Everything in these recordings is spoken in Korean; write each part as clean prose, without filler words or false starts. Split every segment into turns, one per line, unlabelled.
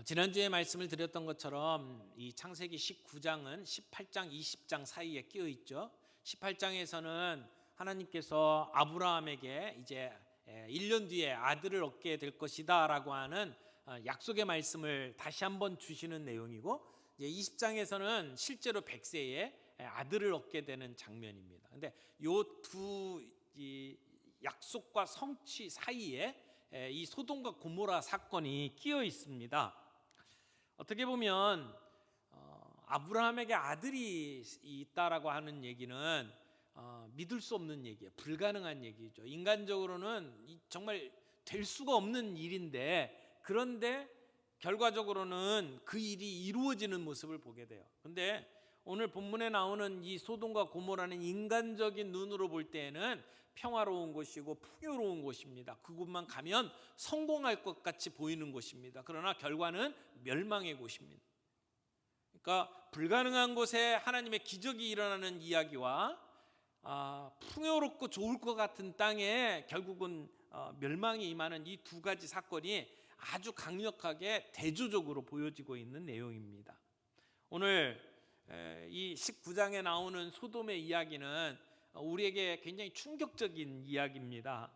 지난주에 말씀을 드렸던 것처럼 이 창세기 19장은 18장, 20장 사이에 끼어 있죠. 18장에서는 하나님께서 아브라함에게 이제 1년 뒤에 아들을 얻게 될 것이다 라고 하는 약속의 말씀을 다시 한번 주시는 내용이고, 이제 20장에서는 실제로 100세에 아들을 얻게 되는 장면입니다. 근데 요 두 약속과 성취 사이에 이 소돔과 고모라 사건이 끼어 있습니다. 어떻게 보면 아브라함에게 아들이 있다라고 하는 얘기는 믿을 수 없는 얘기예요. 불가능한 얘기죠. 인간적으로는 정말 될 수가 없는 일인데, 그런데 결과적으로는 그 일이 이루어지는 모습을 보게 돼요. 근데 오늘 본문에 나오는 이 소돔과 고모라는 인간적인 눈으로 볼 때에는 평화로운 곳이고 풍요로운 곳입니다. 그곳만 가면 성공할 것 같이 보이는 곳입니다. 그러나 결과는 멸망의 곳입니다. 그러니까 불가능한 곳에 하나님의 기적이 일어나는 이야기와 풍요롭고 좋을 것 같은 땅에 결국은 멸망이 임하는 이 두 가지 사건이 아주 강력하게 대조적으로 보여지고 있는 내용입니다. 오늘 이 19장에 나오는 소돔의 이야기는 우리에게 굉장히 충격적인 이야기입니다.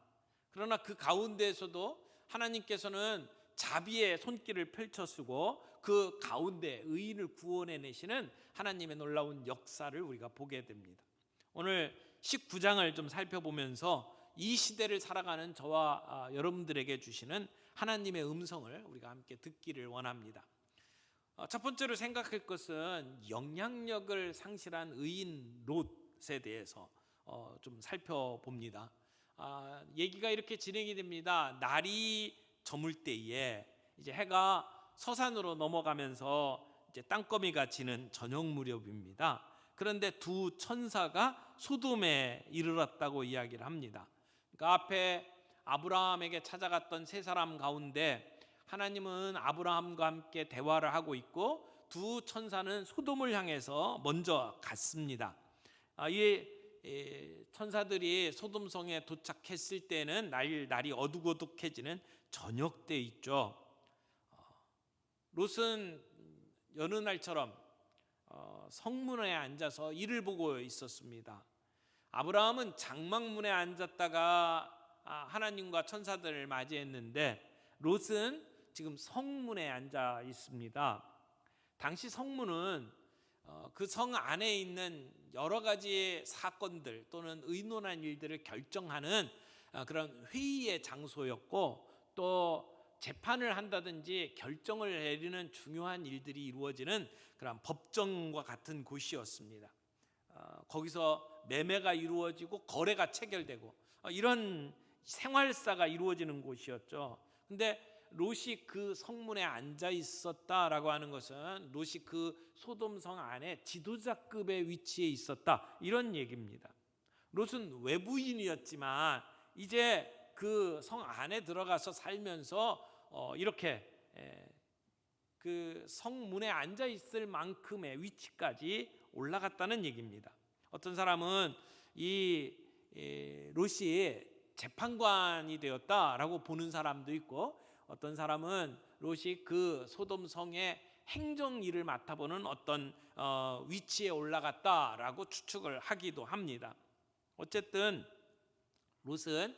그러나 그 가운데에서도 하나님께서는 자비의 손길을 펼쳐쓰고 그 가운데 의인을 구원해내시는 하나님의 놀라운 역사를 우리가 보게 됩니다. 오늘 19장을 좀 살펴보면서 이 시대를 살아가는 저와 여러분들에게 주시는 하나님의 음성을 우리가 함께 듣기를 원합니다. 첫 번째로 생각할 것은 영향력을 상실한 의인 롯에 대해서 좀 살펴봅니다. 얘기가 이렇게 진행이 됩니다. 날이 저물 때에 이제 해가 서산으로 넘어가면서 이제 땅거미가 지는 저녁 무렵입니다. 그런데 두 천사가 소돔에 이르렀다고 이야기를 합니다. 그러니까 앞에 아브라함에게 찾아갔던 세 사람 가운데 하나님은 아브라함과 함께 대화를 하고 있고, 두 천사는 소돔을 향해서 먼저 갔습니다. 이 천사들이 소돔성에 도착했을 때는 날이 어둑어둑해지는 저녁 때 있죠. 롯은 여느 날처럼 성문에 앉아서 이를 보고 있었습니다. 아브라함은 장막문에 앉았다가 하나님과 천사들을 맞이했는데, 롯은 지금 성문에 앉아 있습니다. 당시 성문은 그 성 안에 있는 여러 가지 사건들 또는 의논한 일들을 결정하는 그런 회의의 장소였고, 또 재판을 한다든지 결정을 내리는 중요한 일들이 이루어지는 그런 법정과 같은 곳이었습니다. 거기서 매매가 이루어지고 거래가 체결되고 이런 생활사가 이루어지는 곳이었죠. 근데 롯이 그 성문에 앉아 있었다라고 하는 것은 롯이 그 소돔성 안에 지도자급의 위치에 있었다, 이런 얘기입니다. 롯은 외부인이었지만 이제 그 성 안에 들어가서 살면서 이렇게 그 성문에 앉아 있을 만큼의 위치까지 올라갔다는 얘기입니다. 어떤 사람은 이 롯이 재판관이 되었다라고 보는 사람도 있고, 어떤 사람은 롯이 그 소돔 성의 행정 일을 맡아보는 어떤 위치에 올라갔다라고 추측을 하기도 합니다. 어쨌든 롯은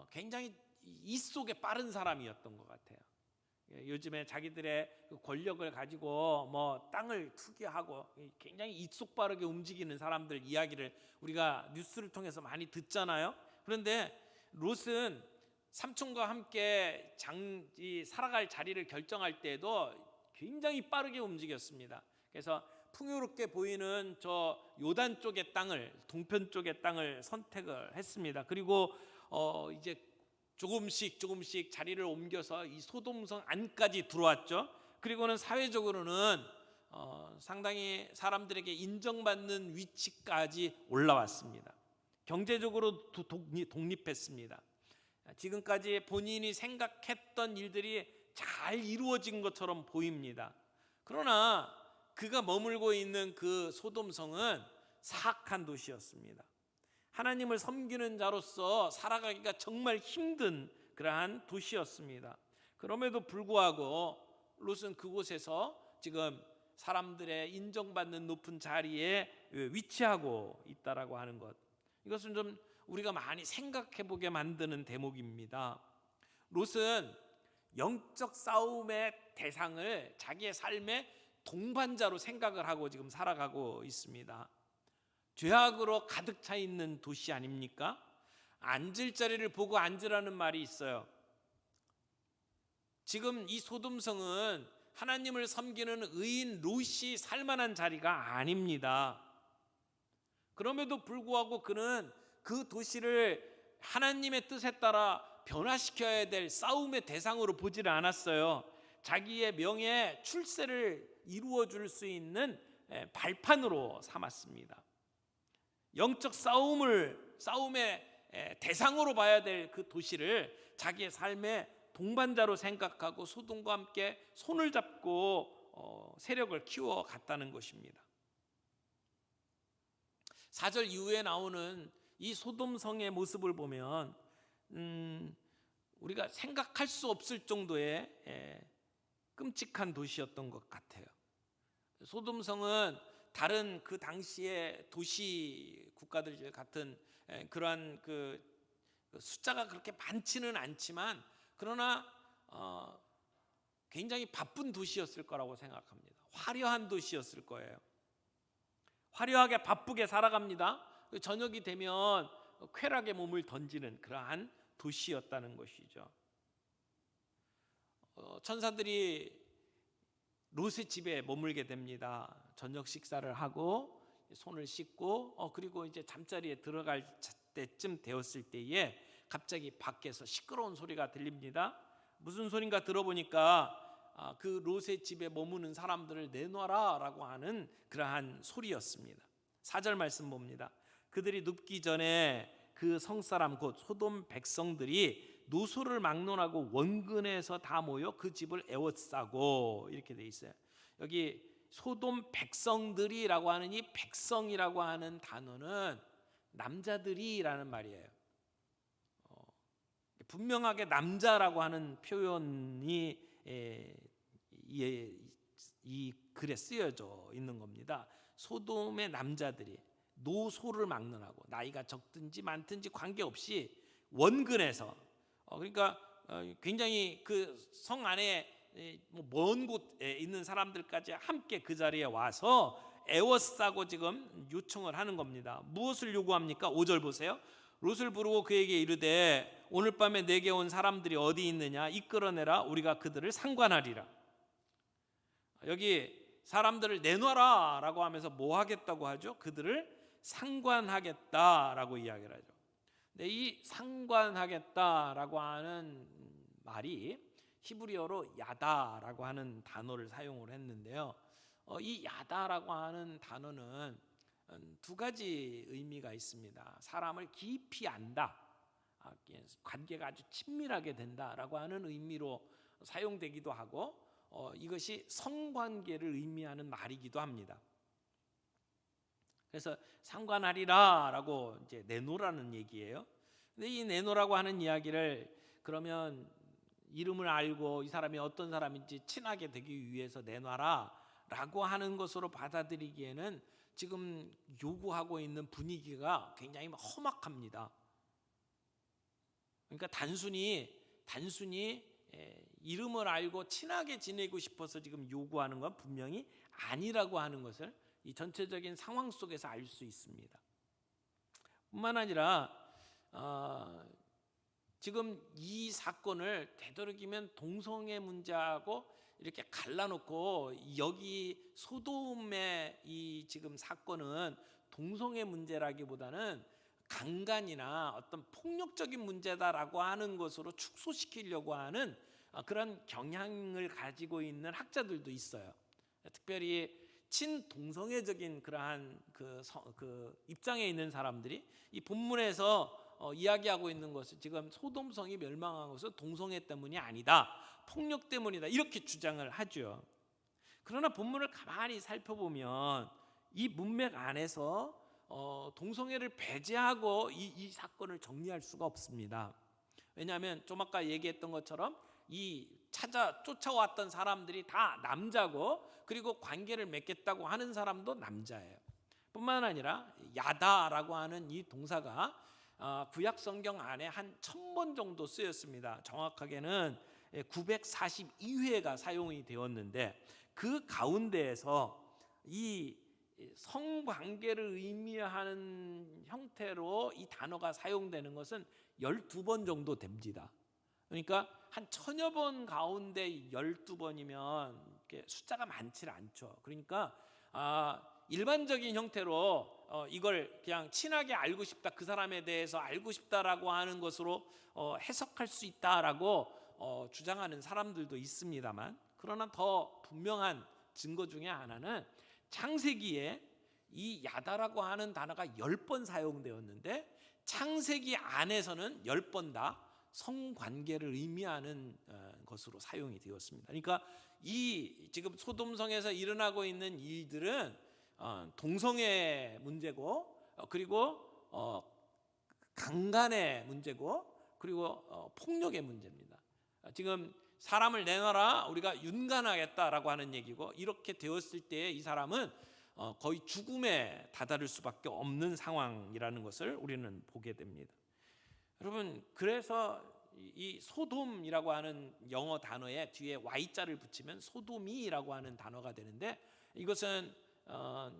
굉장히 이 속에 빠른 사람이었던 것 같아요. 요즘에 자기들의 권력을 가지고 뭐 땅을 투기하고 굉장히 입속 빠르게 움직이는 사람들 이야기를 우리가 뉴스를 통해서 많이 듣잖아요. 그런데 롯은 삼촌과 함께 살아갈 자리를 결정할 때도 굉장히 빠르게 움직였습니다. 그래서 풍요롭게 보이는 저 요단 쪽의 땅을, 동편 쪽의 땅을 선택을 했습니다. 그리고 이제 조금씩 자리를 옮겨서 이 소돔성 안까지 들어왔죠. 그리고는 사회적으로는 상당히 사람들에게 인정받는 위치까지 올라왔습니다. 경제적으로 독립했습니다. 지금까지 본인이 생각했던 일들이 잘 이루어진 것처럼 보입니다. 그러나 그가 머물고 있는 그 소돔성은 사악한 도시였습니다. 하나님을 섬기는 자로서 살아가기가 정말 힘든 그러한 도시였습니다. 그럼에도 불구하고 롯은 그곳에서 지금 사람들의 인정받는 높은 자리에 위치하고 있다라고 하는 것, 이것은 좀 우리가 많이 생각해 보게 만드는 대목입니다. 롯은 영적 싸움의 대상을 자기의 삶의 동반자로 생각을 하고 지금 살아가고 있습니다. 죄악으로 가득 차 있는 도시 아닙니까? 앉을 자리를 보고 앉으라는 말이 있어요. 지금 이 소돔성은 하나님을 섬기는 의인 롯이 살만한 자리가 아닙니다. 그럼에도 불구하고 그는 그 도시를 하나님의 뜻에 따라 변화시켜야 될 싸움의 대상으로 보지를 않았어요. 자기의 명예의 출세를 이루어 줄 수 있는 발판으로 삼았습니다. 영적 싸움의 대상으로 봐야 될 그 도시를 자기의 삶의 동반자로 생각하고 소돔과 함께 손을 잡고 세력을 키워갔다는 것입니다. 4절 이후에 나오는 이 소돔성의 모습을 보면 우리가 생각할 수 없을 정도의 끔찍한 도시였던 것 같아요. 소돔성은 다른 그 당시의 도시 국가들 같은 그러한 그 숫자가 그렇게 많지는 않지만, 그러나 굉장히 바쁜 도시였을 거라고 생각합니다. 화려한 도시였을 거예요. 화려하게 바쁘게 살아갑니다. 저녁이 되면 쾌락에 몸을 던지는 그러한 도시였다는 것이죠. 천사들이 롯의 집에 머물게 됩니다. 저녁 식사를 하고 손을 씻고 그리고 이제 잠자리에 들어갈 때쯤 되었을 때에 갑자기 밖에서 시끄러운 소리가 들립니다. 무슨 소린가 들어보니까 그 롯의 집에 머무는 사람들을 내놔라 라고 하는 그러한 소리였습니다. 4절 말씀 봅니다. 그들이 눕기 전에 그 성사람 곧 소돔 백성들이 노소를 막론하고 원근에서 다 모여 그 집을 에워싸고, 이렇게 돼 있어요. 여기 소돔 백성들이라고 하는 이 백성이라고 하는 단어는 남자들이라는 말이에요. 분명하게 남자라고 하는 표현이 이 글에 쓰여져 있는 겁니다. 소돔의 남자들이 노소를 막론하고, 나이가 적든지 많든지 관계없이 원근에서, 그러니까 굉장히 그 성 안에 먼 곳에 있는 사람들까지 함께 그 자리에 와서 애워싸고 지금 요청을 하는 겁니다. 무엇을 요구합니까? 5절 보세요. 롯을 부르고 그에게 이르되 오늘 밤에 내게 온 사람들이 어디 있느냐 이끌어내라, 우리가 그들을 상관하리라. 여기 사람들을 내놔라 라고 하면서 뭐 하겠다고 하죠? 그들을 상관하겠다라고 이야기를 하죠. 근데 이 상관하겠다라고 하는 말이 히브리어로 야다라고 하는 단어를 사용을 했는데요. 이 야다라고 하는 단어는 두 가지 의미가 있습니다. 사람을 깊이 안다, 관계가 아주 친밀하게 된다라고 하는 의미로 사용되기도 하고, 이것이 성관계를 의미하는 말이기도 합니다. 그래서 상관하리라라고 이제 내놓으라는 얘기예요. 근데 이 내놓으라고 하는 이야기를 그러면 이름을 알고 이 사람이 어떤 사람인지 친하게 되기 위해서 내놔라라고 하는 것으로 받아들이기에는 지금 요구하고 있는 분위기가 굉장히 험악합니다. 그러니까 단순히 이름을 알고 친하게 지내고 싶어서 지금 요구하는 건 분명히 아니라고 하는 것을 이 전체적인 상황 속에서 알 수 있습니다. 뿐만 아니라 지금 이 사건을 되도록이면 동성애 문제하고 이렇게 갈라놓고, 여기 소돔의 이 지금 사건은 동성애 문제라기보다는 강간이나 어떤 폭력적인 문제다라고 하는 것으로 축소시키려고 하는 그런 경향을 가지고 있는 학자들도 있어요. 특별히 친동성애적인 그러한 그 입장에 있는 사람들이 이 본문에서 이야기하고 있는 것은 지금 소돔성이 멸망한 것은 동성애 때문이 아니다, 폭력 때문이다, 이렇게 주장을 하죠. 그러나 본문을 가만히 살펴보면 이 문맥 안에서 동성애를 배제하고 이 사건을 정리할 수가 없습니다. 왜냐하면 좀 아까 얘기했던 것처럼 이 쫓아왔던 사람들이 다 남자고, 그리고 관계를 맺겠다고 하는 사람도 남자예요. 뿐만 아니라 야다라고 하는 이 동사가 구약 성경 안에 한 1000번 정도 쓰였습니다. 정확하게는 942회가 사용이 되었는데, 그 가운데에서 이 성관계를 의미하는 형태로 이 단어가 사용되는 것은 12번 정도 됩니다. 그러니까 한 1000여 번 가운데 12번이면 숫자가 많지 않죠. 그러니까 일반적인 형태로 이걸 그냥 친하게 알고 싶다, 그 사람에 대해서 알고 싶다라고 하는 것으로 해석할 수 있다라고 주장하는 사람들도 있습니다만, 그러나 더 분명한 증거 중에 하나는 창세기에 이 야다라고 하는 단어가 10번 사용되었는데, 창세기 안에서는 10번 다 성관계를 의미하는 것으로 사용이 되었습니다. 그러니까 이 지금 소돔성에서 일어나고 있는 일들은 동성애 문제고, 그리고 강간의 문제고, 그리고 폭력의 문제입니다. 지금 사람을 내놔라, 우리가 윤간하겠다라고 하는 얘기고, 이렇게 되었을 때 이 사람은 거의 죽음에 다다를 수밖에 없는 상황이라는 것을 우리는 보게 됩니다. 여러분, 그래서 이 소돔이라고 하는 영어 단어에 뒤에 Y자를 붙이면 소돔이라고 하는 단어가 되는데, 이것은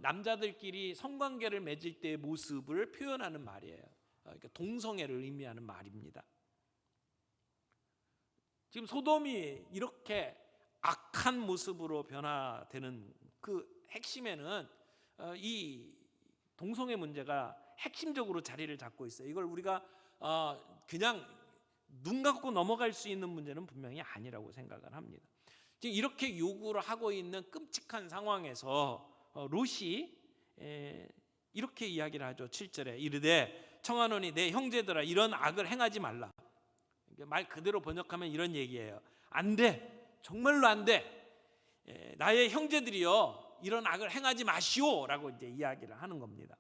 남자들끼리 성관계를 맺을 때의 모습을 표현하는 말이에요. 그러니까 동성애를 의미하는 말입니다. 지금 소돔이 이렇게 악한 모습으로 변화되는 그 핵심에는 이 동성애 문제가 핵심적으로 자리를 잡고 있어요. 이걸 우리가 그냥 눈 감고 넘어갈 수 있는 문제는 분명히 아니라고 생각을 합니다. 지금 이렇게 요구를 하고 있는 끔찍한 상황에서 롯이 이렇게 이야기를 하죠. 7절에 이르되 청하노니 내 형제들아 이런 악을 행하지 말라. 말 그대로 번역하면 이런 얘기예요. 안 돼, 정말로 안 돼. 나의 형제들이여 이런 악을 행하지 마시오라고 이제 이야기를 하는 겁니다.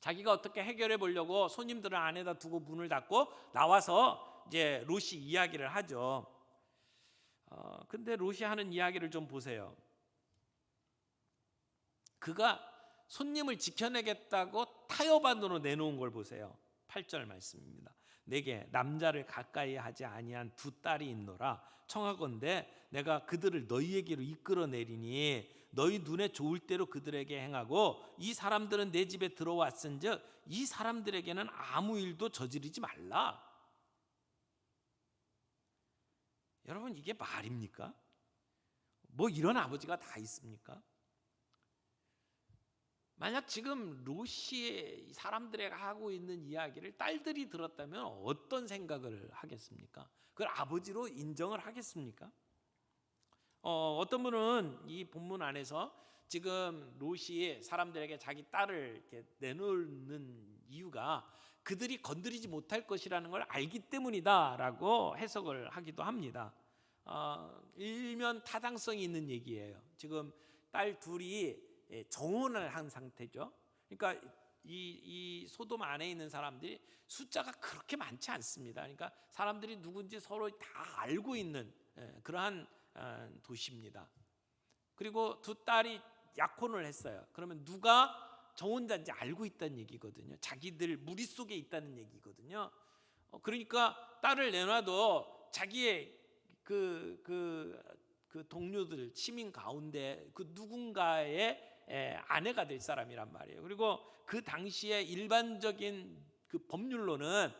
자기가 어떻게 해결해 보려고 손님들을 안에다 두고 문을 닫고 나와서 이제 롯이 이야기를 하죠. 근데 롯이 하는 이야기를 좀 보세요. 그가 손님을 지켜내겠다고 타협 안으로 내놓은 걸 보세요. 8절 말씀입니다. 내게 남자를 가까이 하지 아니한 두 딸이 있노라. 청하건대 내가 그들을 너희에게로 이끌어내리니 너희 눈에 좋을 대로 그들에게 행하고, 이 사람들은 내 집에 들어왔은즉 이 사람들에게는 아무 일도 저지르지 말라. 여러분, 이게 말입니까? 뭐 이런 아버지가 다 있습니까? 만약 지금 롯이 사람들에게 하고 있는 이야기를 딸들이 들었다면 어떤 생각을 하겠습니까? 그걸 아버지로 인정을 하겠습니까? 어떤 분은 이 본문 안에서 지금 롯이 사람들에게 자기 딸을 이렇게 내놓는 이유가 그들이 건드리지 못할 것이라는 걸 알기 때문이다라고 해석을 하기도 합니다. 일면 타당성이 있는 얘기예요. 지금 딸 둘이 정혼을 한 상태죠. 그러니까 이 소돔 안에 있는 사람들이 숫자가 그렇게 많지 않습니다. 그러니까 사람들이 누군지 서로 다 알고 있는 그러한 도시입니다. 그리고 두 딸이 약혼을 했어요. 그러면 누가 정혼자인지 알고 있다는 얘기거든요. 자기들 무리 속에 있다는 얘기거든요. 그러니까 딸을 내놔도 자기의 그 동료들 시민 가운데 그 누군가의 아내가 될 사람이란 말이에요. 그리고 그 당시에 일반적인 그 법률로는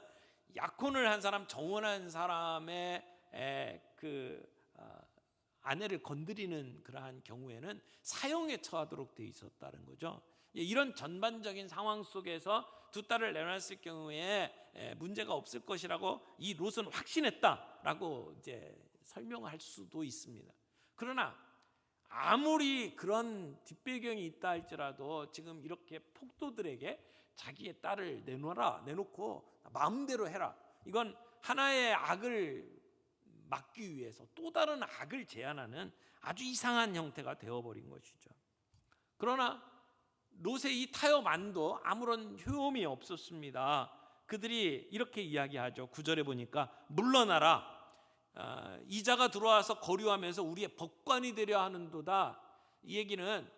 약혼을 한 사람, 정혼한 사람의 아내를 건드리는 그러한 경우에는 사형에 처하도록 되어 있었다는 거죠. 이런 전반적인 상황 속에서 두 딸을 내놨을 경우에 문제가 없을 것이라고 이 롯은 확신했다라고 이제 설명할 수도 있습니다. 그러나 아무리 그런 뒷배경이 있다 할지라도 지금 이렇게 폭도들에게 자기의 딸을 내놓고 마음대로 해라. 이건 하나의 악을 막기 위해서 또 다른 악을 제안하는 아주 이상한 형태가 되어버린 것이죠. 그러나 롯의 이 타협안도 아무런 효험이 없었습니다. 그들이 이렇게 이야기하죠. 9절에 보니까 물러나라. 이자가 들어와서 거류하면서 우리의 법관이 되려 하는도다. 이 얘기는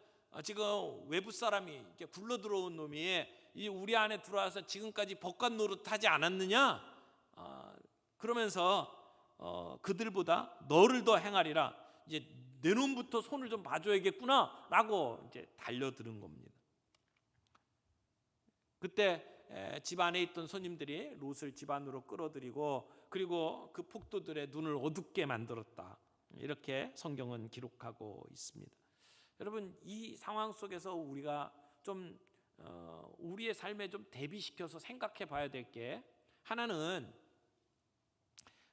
지금 외부 사람이 이렇게 굴러 들어온 놈이 우리 안에 들어와서 지금까지 법관 노릇하지 않았느냐? 그러면서 그들보다 너를 더 행하리라. 이제 내 놈부터 손을 좀 봐줘야겠구나라고 이제 달려드는 겁니다. 그때 집 안에 있던 손님들이 롯을 집 안으로 끌어들이고 그리고 그 폭도들의 눈을 어둡게 만들었다. 이렇게 성경은 기록하고 있습니다. 여러분, 이 상황 속에서 우리가 좀 우리의 삶에 좀 대비시켜서 생각해 봐야 될 게 하나는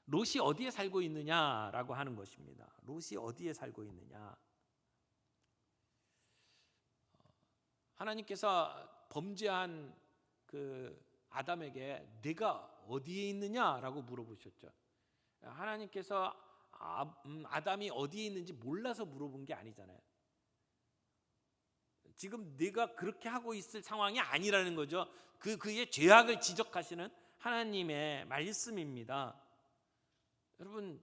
롯이 어디에 살고 있느냐라고 하는 것입니다. 롯이 어디에 살고 있느냐. 하나님께서 범죄한 그 아담에게 네가 어디에 있느냐라고 물어보셨죠. 하나님께서 아담이 어디에 있는지 몰라서 물어본 게 아니잖아요. 지금 네가 그렇게 하고 있을 상황이 아니라는 거죠. 그의 죄악을 지적하시는 하나님의 말씀입니다. 여러분,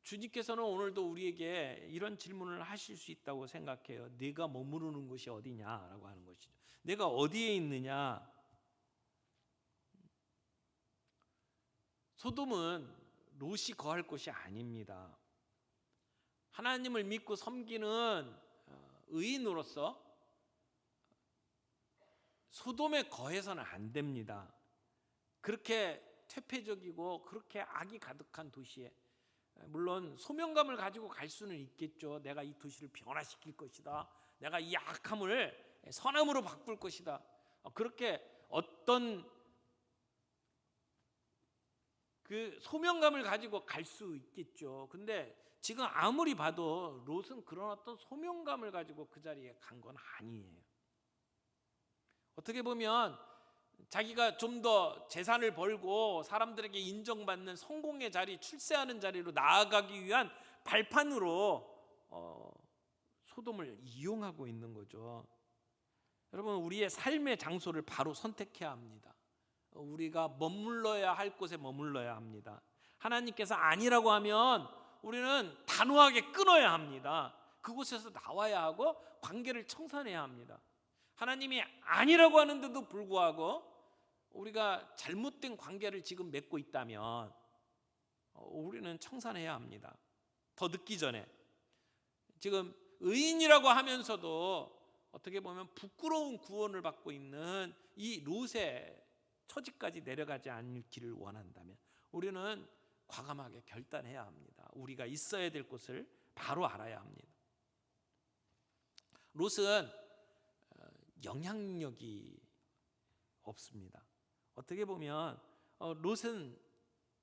주님께서는 오늘도 우리에게 이런 질문을 하실 수 있다고 생각해요. 네가 머무르는 곳이 어디냐라고 하는 것이죠. 내가 어디에 있느냐. 소돔은 롯이 거할 곳이 아닙니다. 하나님을 믿고 섬기는 의인으로서 소돔에 거해서는 안 됩니다. 그렇게 퇴폐적이고 그렇게 악이 가득한 도시에 물론 소명감을 가지고 갈 수는 있겠죠. 내가 이 도시를 변화시킬 것이다. 내가 이 악함을 선함으로 바꿀 것이다. 그렇게 어떤 그 소명감을 가지고 갈 수 있겠죠. 근데 지금 아무리 봐도 롯은 그런 어떤 소명감을 가지고 그 자리에 간 건 아니에요. 어떻게 보면 자기가 좀 더 재산을 벌고 사람들에게 인정받는 성공의 자리, 출세하는 자리로 나아가기 위한 발판으로 소돔을 이용하고 있는 거죠. 여러분, 우리의 삶의 장소를 바로 선택해야 합니다. 우리가 머물러야 할 곳에 머물러야 합니다. 하나님께서 아니라고 하면 우리는 단호하게 끊어야 합니다. 그곳에서 나와야 하고 관계를 청산해야 합니다. 하나님이 아니라고 하는데도 불구하고 우리가 잘못된 관계를 지금 맺고 있다면 우리는 청산해야 합니다. 더 늦기 전에. 지금 의인이라고 하면서도 어떻게 보면 부끄러운 구원을 받고 있는 이 롯의 처지까지 내려가지 않기를 원한다면 우리는 과감하게 결단해야 합니다. 우리가 있어야 될 곳을 바로 알아야 합니다. 롯은 영향력이 없습니다. 어떻게 보면 롯은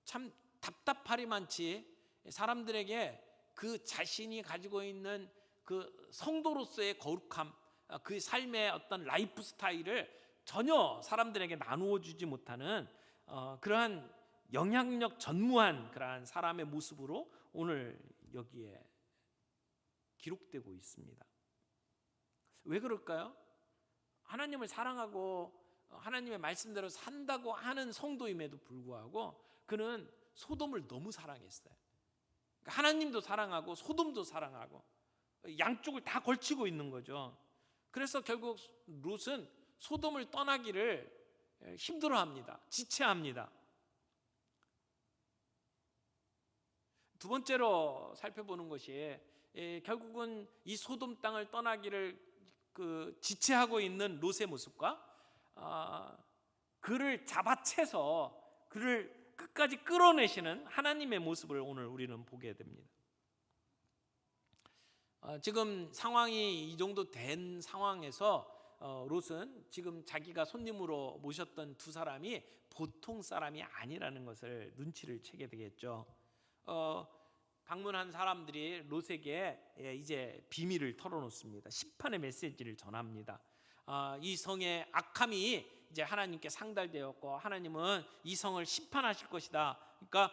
참 답답하리만치 사람들에게 그 자신이 가지고 있는 그 성도로서의 거룩함, 그 삶의 어떤 라이프 스타일을 전혀 사람들에게 나누어 주지 못하는 그러한 영향력 전무한 그러한 사람의 모습으로 오늘 여기에 기록되고 있습니다. 왜 그럴까요? 하나님을 사랑하고 하나님의 말씀대로 산다고 하는 성도임에도 불구하고 그는 소돔을 너무 사랑했어요. 하나님도 사랑하고 소돔도 사랑하고 양쪽을 다 걸치고 있는 거죠. 그래서 결국 롯은 소돔을 떠나기를 힘들어합니다. 지체합니다. 두 번째로 살펴보는 것이 결국은 이 소돔 땅을 떠나기를 지체하고 있는 롯의 모습과 그를 잡아채서 그를 끝까지 끌어내시는 하나님의 모습을 오늘 우리는 보게 됩니다. 지금 상황이 이 정도 된 상황에서 롯은 지금 자기가 손님으로 모셨던 두 사람이 보통 사람이 아니라는 것을 눈치를 채게 되겠죠. 방문한 사람들이 롯에게 이제 비밀을 털어놓습니다. 심판의 메시지를 전합니다. 이 성의 악함이 이제 하나님께 상달되었고 하나님은 이 성을 심판하실 것이다. 그러니까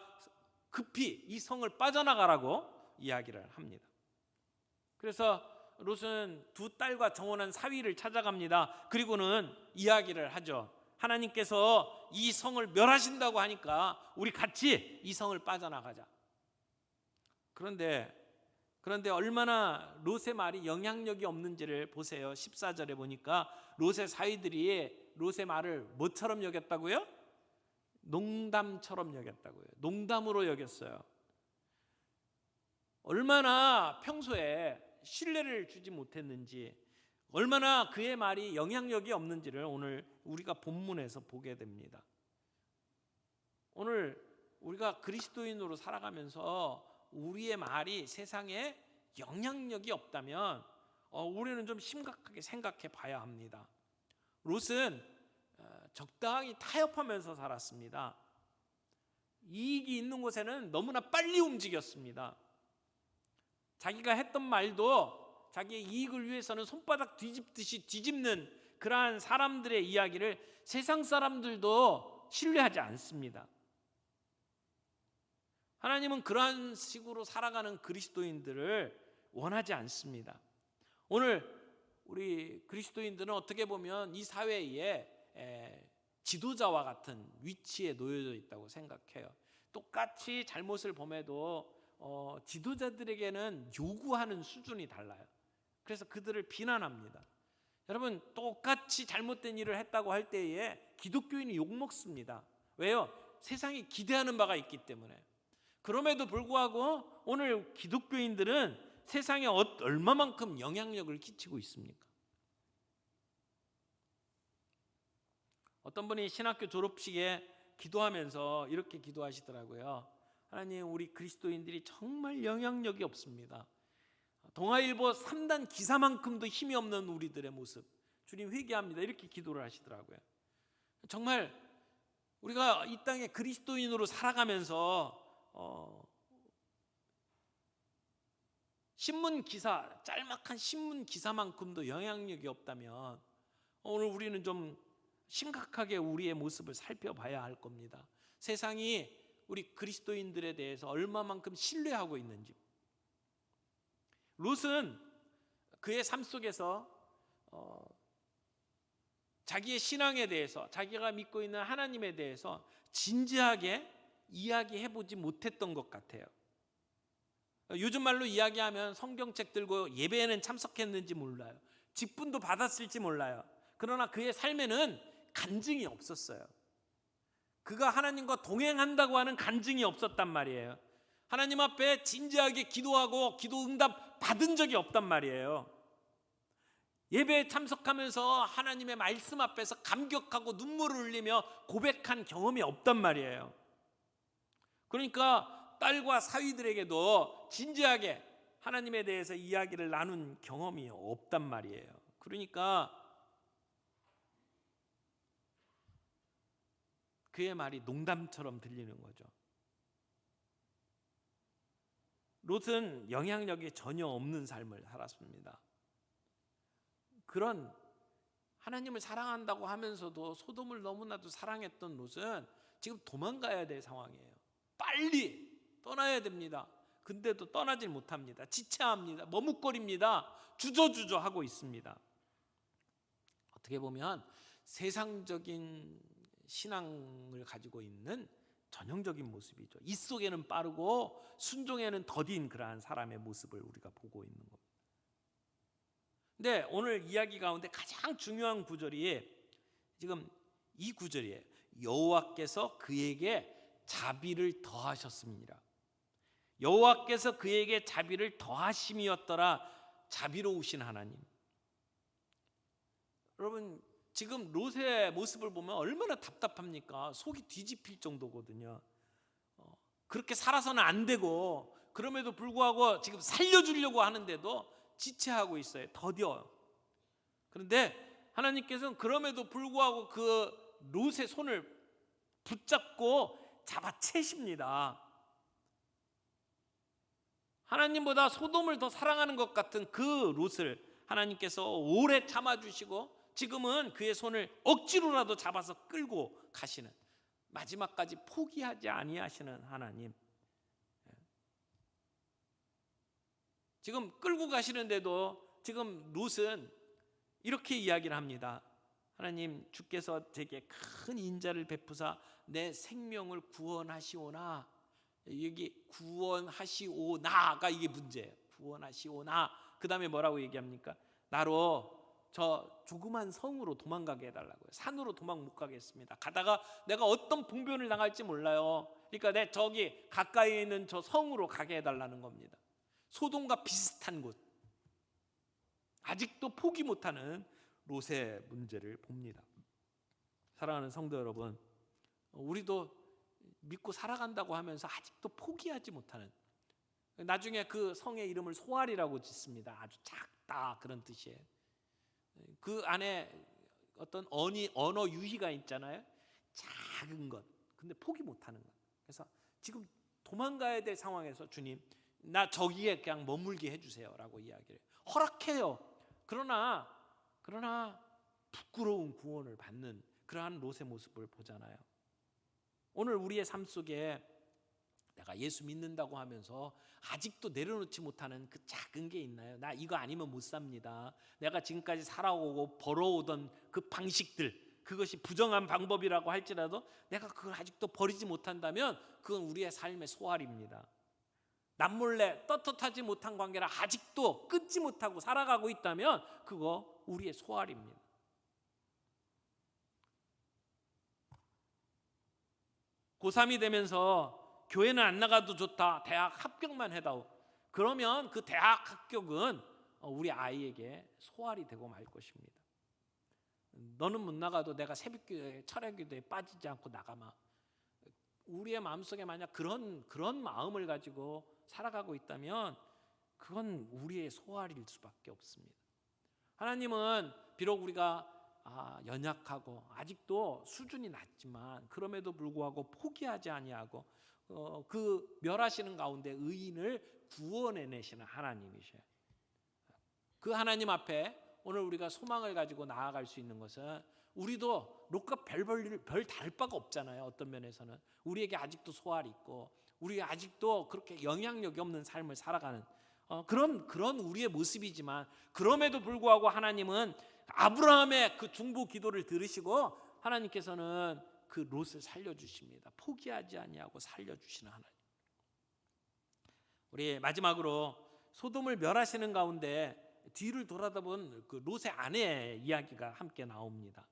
급히 이 성을 빠져나가라고 이야기를 합니다. 그래서 롯은 두 딸과 정혼한 사위를 찾아갑니다. 그리고는 이야기를 하죠. 하나님께서 이 성을 멸하신다고 하니까 우리 같이 이 성을 빠져나가자. 그런데 얼마나 롯의 말이 영향력이 없는지를 보세요. 14절에 보니까 롯의 사위들이 롯의 말을 뭐처럼 여겼다고요? 농담처럼 여겼다고요. 농담으로 여겼어요. 얼마나 평소에 신뢰를 주지 못했는지, 얼마나 그의 말이 영향력이 없는지를 오늘 우리가 본문에서 보게 됩니다. 오늘 우리가 그리스도인으로 살아가면서 우리의 말이 세상에 영향력이 없다면 우리는 좀 심각하게 생각해 봐야 합니다. 롯은 적당히 타협하면서 살았습니다. 이익이 있는 곳에는 너무나 빨리 움직였습니다. 자기가 했던 말도 자기의 이익을 위해서는 손바닥 뒤집듯이 뒤집는 그러한 사람들의 이야기를 세상 사람들도 신뢰하지 않습니다. 하나님은 그러한 식으로 살아가는 그리스도인들을 원하지 않습니다. 오늘 우리 그리스도인들은 어떻게 보면 이 사회에 지도자와 같은 위치에 놓여져 있다고 생각해요. 똑같이 잘못을 범해도 지도자들에게는 요구하는 수준이 달라요. 그래서 그들을 비난합니다. 여러분, 똑같이 잘못된 일을 했다고 할 때에 기독교인이 욕먹습니다. 왜요? 세상이 기대하는 바가 있기 때문에. 그럼에도 불구하고 오늘 기독교인들은 세상에 얼마만큼 영향력을 끼치고 있습니까? 어떤 분이 신학교 졸업식에 기도하면서 이렇게 기도하시더라고요. 하나님, 우리 그리스도인들이 정말 영향력이 없습니다. 동아일보 3단 기사만큼도 힘이 없는 우리들의 모습, 주님 회개합니다. 이렇게 기도를 하시더라고요. 정말 우리가 이 땅에 그리스도인으로 살아가면서 신문 기사, 짤막한 신문 기사만큼도 영향력이 없다면 오늘 우리는 좀 심각하게 우리의 모습을 살펴봐야 할 겁니다. 세상이 우리 그리스도인들에 대해서 얼마만큼 신뢰하고 있는지. 롯은 그의 삶 속에서 자기의 신앙에 대해서, 자기가 믿고 있는 하나님에 대해서 진지하게 이야기해보지 못했던 것 같아요. 요즘 말로 이야기하면 성경책 들고 예배에는 참석했는지 몰라요. 직분도 받았을지 몰라요. 그러나 그의 삶에는 간증이 없었어요. 그가 하나님과 동행한다고 하는 간증이 없었단 말이에요. 하나님 앞에 진지하게 기도하고 기도 응답 받은 적이 없단 말이에요. 예배에 참석하면서 하나님의 말씀 앞에서 감격하고 눈물을 흘리며 고백한 경험이 없단 말이에요. 그러니까 딸과 사위들에게도 진지하게 하나님에 대해서 이야기를 나눈 경험이 없단 말이에요. 그러니까 그의 말이 농담처럼 들리는 거죠. 롯은 영향력이 전혀 없는 삶을 살았습니다. 그런 하나님을 사랑한다고 하면서도 소돔을 너무나도 사랑했던 롯은 지금 도망가야 될 상황이에요. 빨리 떠나야 됩니다. 근데도 떠나질 못합니다. 지체합니다. 머뭇거립니다. 주저주저하고 있습니다. 어떻게 보면 세상적인 신앙을 가지고 있는 전형적인 모습이죠. 이 속에는 빠르고 순종에는 더딘 그러한 사람의 모습을 우리가 보고 있는 겁니다. 근데 오늘 이야기 가운데 가장 중요한 구절이 지금 이 구절이에요. 여호와께서 그에게 자비를 더하셨습니다. 여호와께서 그에게 자비를 더하심이었더라. 자비로우신 하나님. 여러분, 지금 롯의 모습을 보면 얼마나 답답합니까? 속이 뒤집힐 정도거든요. 그렇게 살아서는 안 되고, 그럼에도 불구하고 지금 살려주려고 하는데도 지체하고 있어요. 더뎌요. 그런데 하나님께서는 그럼에도 불구하고 그 롯의 손을 붙잡고 잡아채십니다. 하나님보다 소돔을 더 사랑하는 것 같은 그 롯을 하나님께서 오래 참아주시고 지금은 그의 손을 억지로라도 잡아서 끌고 가시는, 마지막까지 포기하지 아니하시는 하나님. 지금 끌고 가시는데도 지금 롯은 이렇게 이야기를 합니다. 하나님 주께서 제게 큰 인자를 베푸사 내 생명을 구원하시오나. 여기 구원하시오나가 이게 문제예요. 구원하시오나. 그 다음에 뭐라고 얘기합니까? 나로 저 조그만 성으로 도망가게 해달라고요. 산으로 도망 못 가겠습니다. 가다가 내가 어떤 봉변을 당할지 몰라요. 그러니까 내 저기 가까이에 있는 저 성으로 가게 해달라는 겁니다. 소돔과 비슷한 곳, 아직도 포기 못하는 롯의 문제를 봅니다. 사랑하는 성도 여러분, 우리도 믿고 살아간다고 하면서 아직도 포기하지 못하는, 나중에 그 성의 이름을 소알이라고 짓습니다. 아주 작다 그런 뜻이에요. 그 안에 어떤 언어 유희가 있잖아요. 작은 것, 근데 포기 못하는 것. 그래서 지금 도망가야 될 상황에서 주님, 나 저기에 그냥 머물게 해주세요 라고 이야기를 해요. 허락해요. 그러나 부끄러운 구원을 받는 그러한 롯의 모습을 보잖아요. 오늘 우리의 삶 속에 내가 예수 믿는다고 하면서 아직도 내려놓지 못하는 그 작은 게 있나요? 나 이거 아니면 못 삽니다. 내가 지금까지 살아오고 벌어오던 그 방식들, 그것이 부정한 방법이라고 할지라도 내가 그걸 아직도 버리지 못한다면 그건 우리의 삶의 소알입니다. 남몰래 떳떳하지 못한 관계를 아직도 끊지 못하고 살아가고 있다면 그거 우리의 소알입니다. 고3이 되면서 교회는 안 나가도 좋다, 대학 합격만 해다오. 그러면 그 대학 합격은 우리 아이에게 소알이 되고 말 것입니다. 너는 못 나가도 내가 새벽기도에 철야기도에 빠지지 않고 나가마. 우리의 마음속에 만약 그런 마음을 가지고 살아가고 있다면 그건 우리의 소알일 수밖에 없습니다. 하나님은 비록 우리가 연약하고 아직도 수준이 낮지만 그럼에도 불구하고 포기하지 아니하고 그 멸하시는 가운데 의인을 구원해내시는 하나님이셔요. 그 하나님 앞에 오늘 우리가 소망을 가지고 나아갈 수 있는 것은, 우리도 롯과 별 다를 바가 없잖아요. 어떤 면에서는 우리에게 아직도 소알이 있고 우리 아직도 그렇게 영향력이 없는 삶을 살아가는 그런 우리의 모습이지만, 그럼에도 불구하고 하나님은 아브라함의 그 중보 기도를 들으시고 하나님께서는 그 롯을 살려주십니다. 포기하지 아니하고 살려주시는 하나님. 우리 마지막으로 소돔을 멸하시는 가운데 뒤를 돌아다본 그 롯의 아내의 이야기가 함께 나옵니다.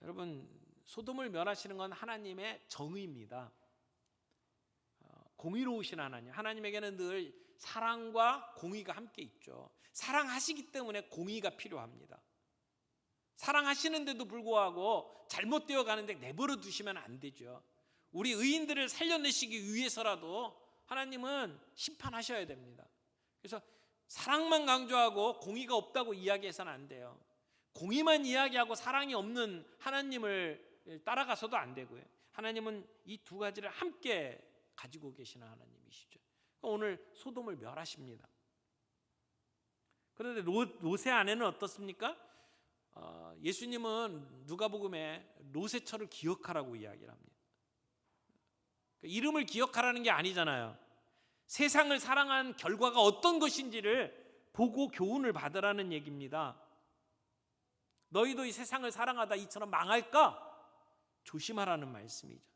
여러분, 소돔을 멸하시는 건 하나님의 정의입니다. 공의로우신 하나님, 하나님에게는 늘 사랑과 공의가 함께 있죠. 사랑하시기 때문에 공의가 필요합니다. 사랑하시는데도 불구하고 잘못되어 가는데 내버려 두시면 안 되죠. 우리 의인들을 살려내시기 위해서라도 하나님은 심판하셔야 됩니다. 그래서 사랑만 강조하고 공의가 없다고 이야기해서는 안 돼요. 공의만 이야기하고 사랑이 없는 하나님을 따라가서도 안 되고요. 하나님은 이 두 가지를 함께 가지고 계시는 하나님이시죠. 오늘 소돔을 멸하십니다. 그런데 롯의 아내는 어떻습니까? 예수님은 누가복음에 롯의 처를 기억하라고 이야기를 합니다. 이름을 기억하라는 게 아니잖아요. 세상을 사랑한 결과가 어떤 것인지를 보고 교훈을 받으라는 얘기입니다. 너희도 이 세상을 사랑하다 이처럼 망할까? 조심하라는 말씀이죠.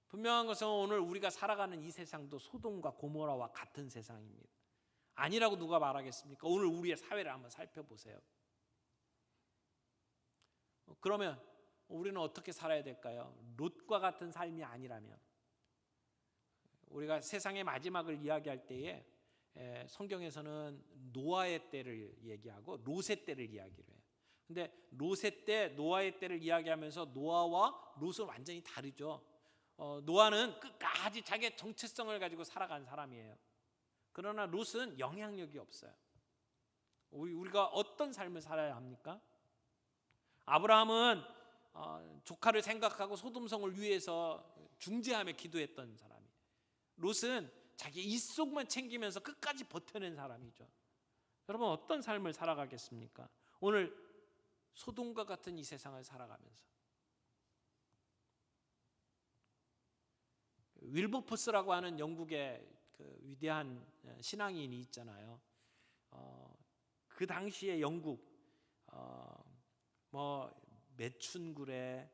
분명한 것은 오늘 우리가 살아가는 이 세상도 소돔과 고모라와 같은 세상입니다. 아니라고 누가 말하겠습니까? 오늘 우리의 사회를 한번 살펴보세요. 그러면 우리는 어떻게 살아야 될까요? 롯과 같은 삶이 아니라면, 우리가 세상의 마지막을 이야기할 때에 성경에서는 노아의 때를 얘기하고 롯의 때를 이야기를 해요. 근데 롯의 때, 노아의 때를 이야기하면서 노아와 롯은 완전히 다르죠. 노아는 끝까지 자기의 정체성을 가지고 살아간 사람이에요. 그러나 롯은 영향력이 없어요. 우리가 어떤 삶을 살아야 합니까? 아브라함은 조카를 생각하고 소돔성을 위해서 중재하며 기도했던 사람이에요. 롯은 자기 입속만 챙기면서 끝까지 버텨낸 사람이죠. 여러분, 어떤 삶을 살아가겠습니까? 오늘 소돔과 같은 이 세상을 살아가면서. 윌버포스라고 하는 영국의 그 위대한 신앙인이 있잖아요. 그 당시에 영국 뭐 매춘굴에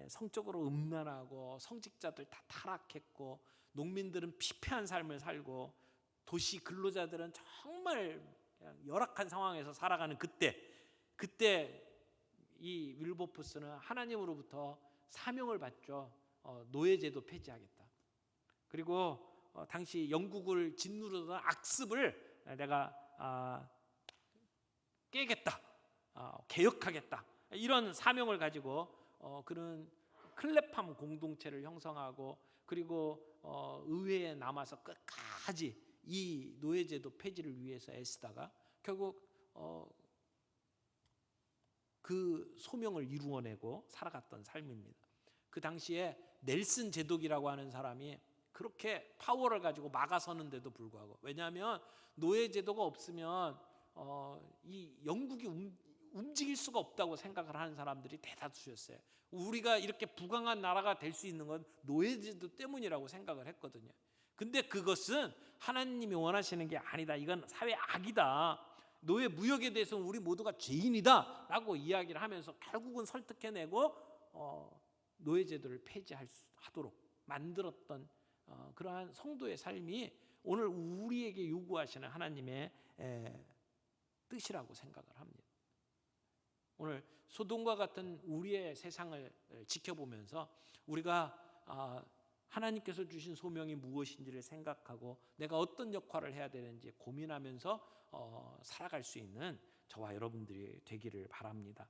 성적으로 음란하고 성직자들 다 타락했고 농민들은 피폐한 삶을 살고 도시 근로자들은 정말 열악한 상황에서 살아가는 그때 이 윌버포스는 하나님으로부터 사명을 받죠. 노예제도 폐지하겠다. 그리고 당시 영국을 짓누르던 악습을 내가 깨겠다, 개혁하겠다, 이런 사명을 가지고 그런 클레팜 공동체를 형성하고 그리고 의회에 남아서 끝까지 이 노예제도 폐지를 위해서 애쓰다가 결국 그 소명을 이루어내고 살아갔던 삶입니다. 그 당시에 넬슨 제독이라고 하는 사람이 그렇게 파워를 가지고 막아서는데도 불구하고, 왜냐하면 노예제도가 없으면 이 영국이 움직일 수가 없다고 생각을 하는 사람들이 대다수였어요. 우리가 이렇게 부강한 나라가 될 수 있는 건 노예제도 때문이라고 생각을 했거든요. 근데 그것은 하나님이 원하시는 게 아니다. 이건 사회 악이다. 노예 무역에 대해서는 우리 모두가 죄인이다 라고 이야기를 하면서 결국은 설득해내고 노예제도를 폐지하도록 만들었던 그러한 성도의 삶이 오늘 우리에게 요구하시는 하나님의 뜻이라고 생각을 합니다. 오늘 소돔과 같은 우리의 세상을 지켜보면서 우리가 하나님께서 주신 소명이 무엇인지를 생각하고 내가 어떤 역할을 해야 되는지 고민하면서 살아갈 수 있는 저와 여러분들이 되기를 바랍니다.